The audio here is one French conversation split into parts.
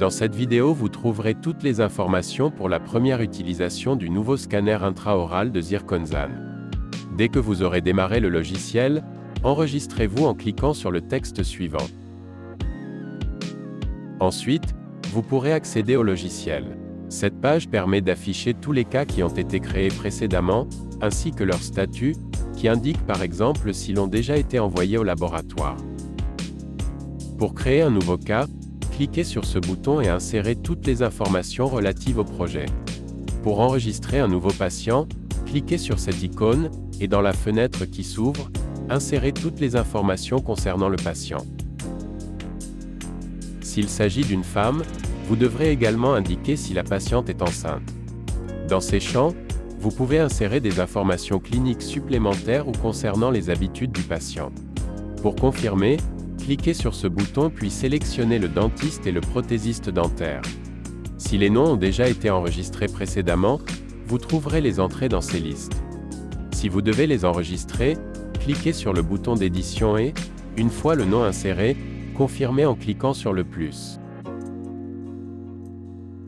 Dans cette vidéo, vous trouverez toutes les informations pour la première utilisation du nouveau scanner intraoral de Zirconzan. Dès que vous aurez démarré le logiciel, enregistrez-vous en cliquant sur le texte suivant. Ensuite, vous pourrez accéder au logiciel. Cette page permet d'afficher tous les cas qui ont été créés précédemment, ainsi que leur statut, qui indique par exemple s'ils ont déjà été envoyés au laboratoire. Pour créer un nouveau cas, cliquez sur ce bouton et insérez toutes les informations relatives au projet. Pour enregistrer un nouveau patient, cliquez sur cette icône, et dans la fenêtre qui s'ouvre, insérez toutes les informations concernant le patient. S'il s'agit d'une femme, vous devrez également indiquer si la patiente est enceinte. Dans ces champs, vous pouvez insérer des informations cliniques supplémentaires ou concernant les habitudes du patient. Pour confirmer, cliquez sur ce bouton puis sélectionnez le dentiste et le prothésiste dentaire. Si les noms ont déjà été enregistrés précédemment, vous trouverez les entrées dans ces listes. Si vous devez les enregistrer, cliquez sur le bouton d'édition et, une fois le nom inséré, confirmez en cliquant sur le plus.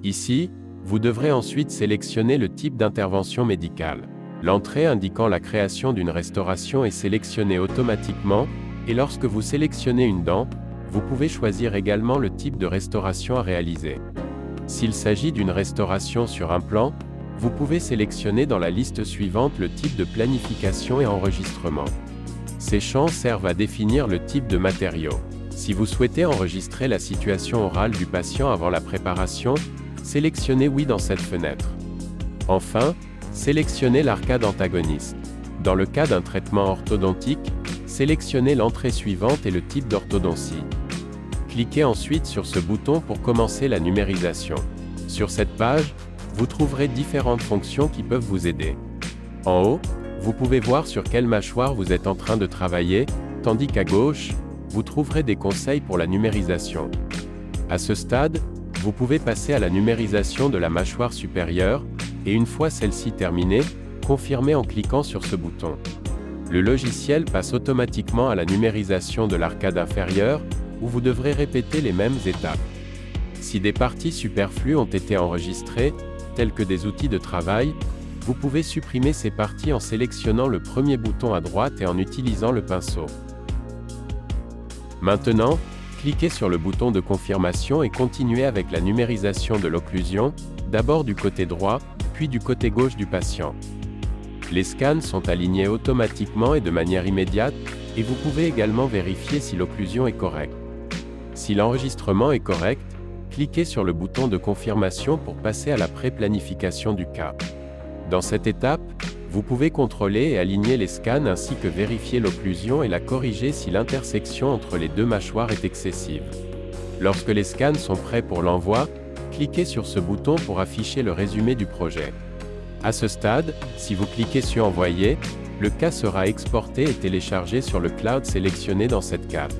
Ici, vous devrez ensuite sélectionner le type d'intervention médicale. L'entrée indiquant la création d'une restauration est sélectionnée automatiquement, et lorsque vous sélectionnez une dent, vous pouvez choisir également le type de restauration à réaliser. S'il s'agit d'une restauration sur implant, vous pouvez sélectionner dans la liste suivante le type de planification et enregistrement. Ces champs servent à définir le type de matériau. Si vous souhaitez enregistrer la situation orale du patient avant la préparation, sélectionnez oui dans cette fenêtre. Enfin, sélectionnez l'arcade antagoniste. Dans le cas d'un traitement orthodontique, sélectionnez l'entrée suivante et le type d'orthodontie. Cliquez ensuite sur ce bouton pour commencer la numérisation. Sur cette page, vous trouverez différentes fonctions qui peuvent vous aider. En haut, vous pouvez voir sur quelle mâchoire vous êtes en train de travailler, tandis qu'à gauche, vous trouverez des conseils pour la numérisation. À ce stade, vous pouvez passer à la numérisation de la mâchoire supérieure, et une fois celle-ci terminée, confirmer en cliquant sur ce bouton. Le logiciel passe automatiquement à la numérisation de l'arcade inférieure, où vous devrez répéter les mêmes étapes. Si des parties superflues ont été enregistrées, telles que des outils de travail, vous pouvez supprimer ces parties en sélectionnant le premier bouton à droite et en utilisant le pinceau. Maintenant, cliquez sur le bouton de confirmation et continuez avec la numérisation de l'occlusion, d'abord du côté droit, puis du côté gauche du patient. Les scans sont alignés automatiquement et de manière immédiate, et vous pouvez également vérifier si l'occlusion est correcte. Si l'enregistrement est correct, cliquez sur le bouton de confirmation pour passer à la pré-planification du cas. Dans cette étape, vous pouvez contrôler et aligner les scans ainsi que vérifier l'occlusion et la corriger si l'intersection entre les deux mâchoires est excessive. Lorsque les scans sont prêts pour l'envoi, cliquez sur ce bouton pour afficher le résumé du projet. À ce stade, si vous cliquez sur Envoyer, le cas sera exporté et téléchargé sur le cloud sélectionné dans cette carte.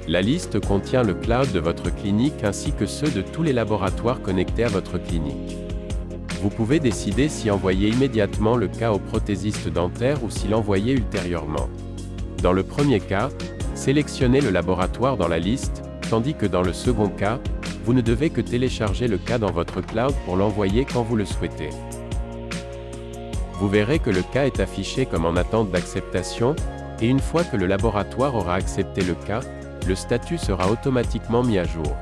La liste contient le cloud de votre clinique ainsi que ceux de tous les laboratoires connectés à votre clinique. Vous pouvez décider si envoyer immédiatement le cas au prothésiste dentaire ou si l'envoyer ultérieurement. Dans le premier cas, sélectionnez le laboratoire dans la liste, tandis que dans le second cas, vous ne devez que télécharger le cas dans votre cloud pour l'envoyer quand vous le souhaitez. Vous verrez que le cas est affiché comme en attente d'acceptation, et une fois que le laboratoire aura accepté le cas, le statut sera automatiquement mis à jour.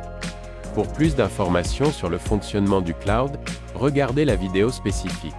Pour plus d'informations sur le fonctionnement du cloud, regardez la vidéo spécifique.